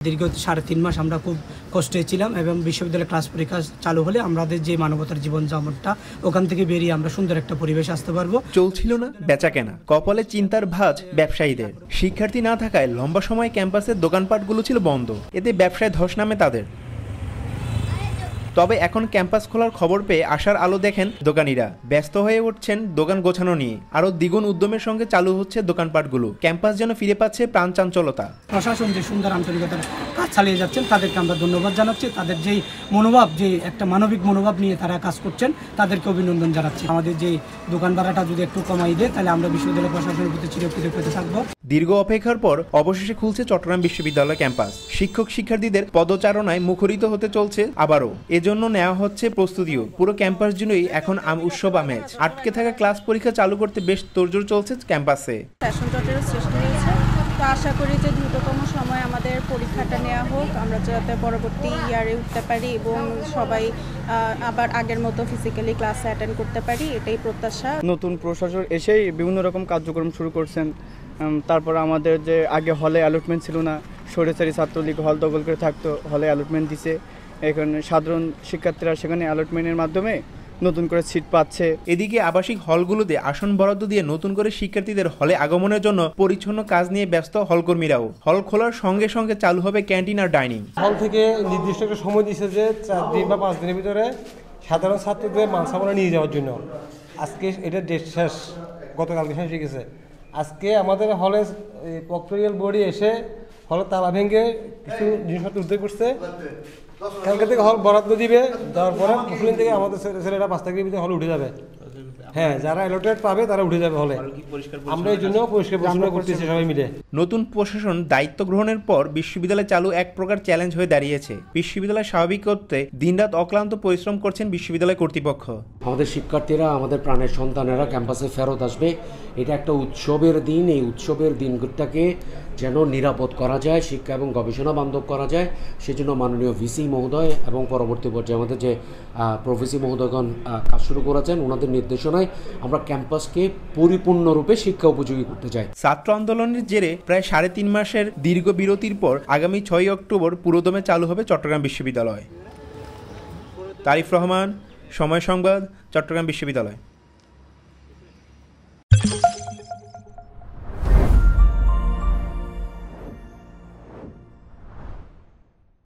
দীর্ঘ 3.5 মাস আমরা খুব কষ্টে ছিলাম এবং বিশ্ববিদ্যালয়ের ক্লাস পরীক্ষা চালু হলে আমাদের যে মানবতার জীবনযাপনটা ওখান থেকে বেরিয়ে আমরা সুন্দর একটা পরিবেশ আসতে পারবো। চলছিল না বেচাকেনা, কপালে চিন্তার ভাঁজ ব্যবসায়ীদের। শিক্ষার্থী না থাকায় লম্বা সময় ক্যাম্পাসের দোকানপাটগুলো ছিল বন্ধ, এতে ব্যবসায় ধস নামে তাদের। তবে এখন ক্যাম্পাস খোলার খবর পেয়ে আশার আলো দেখেন দোকানিরা। ব্যস্ত হয়ে উঠছেন দোকান গোছানো নিয়ে। আরও দ্বিগুণ উদ্যমের সঙ্গে চালু হচ্ছে দোকানপাটগুলো। ক্যাম্পাস যেন ফিরে পাচ্ছে প্রাণ চাঞ্চলতা। প্রশাসন যে সুন্দর আন্তরিকতার কাজ চালিয়ে যাচ্ছেন তাদেরকে আমরা ধন্যবাদ জানাচ্ছি। তাদের যেই মনোভাব, যে একটা মানবিক মনোভাব নিয়ে তারা কাজ করছেন, তাদেরকে অভিনন্দন জানাচ্ছি। আমাদের যে দোকান ভাড়াটা যদি একটু কমাই দেয় তাহলে আমরা বিশ্ববিদ্যালয় প্রশাসনের প্রতি চিরকৃতজ্ঞ থাকবো। দীর্ঘ অপেক্ষার পর অবশেষে খুলছে চট্টগ্রাম বিশ্ববিদ্যালয় ক্যাম্পাস। শিক্ষক শিক্ষার্থীদের পদচারণায় মুখরিত হতে চলছে আবারও। এজন্য নেওয়া হচ্ছে প্রস্তুতিও। পুরো ক্যাম্পাস জুড়েই এখন উৎসব আমেজ। আটকে থাকা ক্লাস পরীক্ষা চালু করতে বেশ তোড়জোড় চলছে ক্যাম্পাসে। ফ্যাশন জটের সৃষ্টি হয়েছে, তো আশা করি যে দ্রুততম সময় আমাদের পরীক্ষাটা নেওয়া হোক, আমরা যাতে পরবর্তী ইয়ারে উঠতে পারি এবং সবাই আবার আগের মতো ফিজিক্যালি ক্লাসে অ্যাটেন্ড করতে পারি, এটাই প্রত্যাশা। নতুন প্রশাসন এসেই বিভিন্ন রকম কার্যক্রম শুরু করছেন। তারপর আমাদের যে আগে হলে অ্যালটমেন্ট ছিল না, সরেসারি ছাত্রলীগ হল দখল করে থাকতো, হলে অ্যালটমেন্ট দিছে। এখানে সাধারণ শিক্ষার্থীরা সেখানে অ্যালটমেন্টের মাধ্যমে নতুন করে সিট পাচ্ছে। এদিকে আবাসিক হলগুলোতে আসন বরাদ্দ দিয়ে নতুন করে শিক্ষার্থীদের হলে আগমনের জন্য পরিচ্ছন্ন কাজ নিয়ে ব্যস্ত হলকর্মীরাও। হল খোলার সঙ্গে সঙ্গে চালু হবে ক্যান্টিন আর ডাইনিং। হল থেকে নির্দিষ্ট একটা সময় দিচ্ছে যে 4 দিন বা 5 দিনের ভিতরে সাধারণ ছাত্রদের মানসামনা নিয়ে যাওয়ার জন্য। আজকে এটা ডেট শেষ, গতকালকে শেষ হয়ে গেছে। আজকে আমাদের হলে প্রক্টোরিয়াল বডি এসে হলে তালা ভেঙে কিছু জিনিসপত্র উদ্ধার করছে। কালকে থেকে হল বরাদ্দ দিবে, দেওয়ার পরে পুকুরিন থেকে আমাদের ছেলেরা 5 তারিখের ভিতরে হলে উঠে যাবে। হ্যাঁ, যারা অ্যালোটেড পাবে তারা উঠে যাবে হলে। আমরা এই জন্য পরিষ্কার পরিচ্ছন্ন করতেছি সবাই মিলে। নতুন প্রশাসন দায়িত্ব গ্রহণের পর বিশ্ববিদ্যালয় চালু এক প্রকার চ্যালেঞ্জ হয়ে দাঁড়িয়েছে। বিশ্ববিদ্যালয় স্বাভাবিক করতে দিনরাত অক্লান্ত পরিশ্রম করছেন বিশ্ববিদ্যালয় কর্তৃপক্ষ। আমাদের শিক্ষার্থীরা, আমাদের প্রাণের সন্তানেরা ক্যাম্পাসে ফেরত আসবে। এটা একটা উৎসবের দিন। এই উৎসবের দিনটাকে যেন নিরাপদ করা যায়, শিক্ষা এবং গবেষণা বান্ধব করা যায়, সেজন্য মাননীয় ভিসি মহোদয় এবং পরবর্তী পর্যায়ে আমাদের যে প্রফেসি মহোদয়গণ কাজ শুরু করেছেন, ওনাদের নির্দেশনায় আমরা ক্যাম্পাসকে পরিপূর্ণরূপে শিক্ষা উপযোগী করতে চাই। ছাত্র আন্দোলনের জেরে প্রায় 3.5 মাসের দীর্ঘ বিরতির পর আগামী 6 অক্টোবর পুরোদমে চালু হবে চট্টগ্রাম বিশ্ববিদ্যালয়। তারিফ রহমান, সময় সংবাদ, চট্টগ্রাম বিশ্ববিদ্যালয়।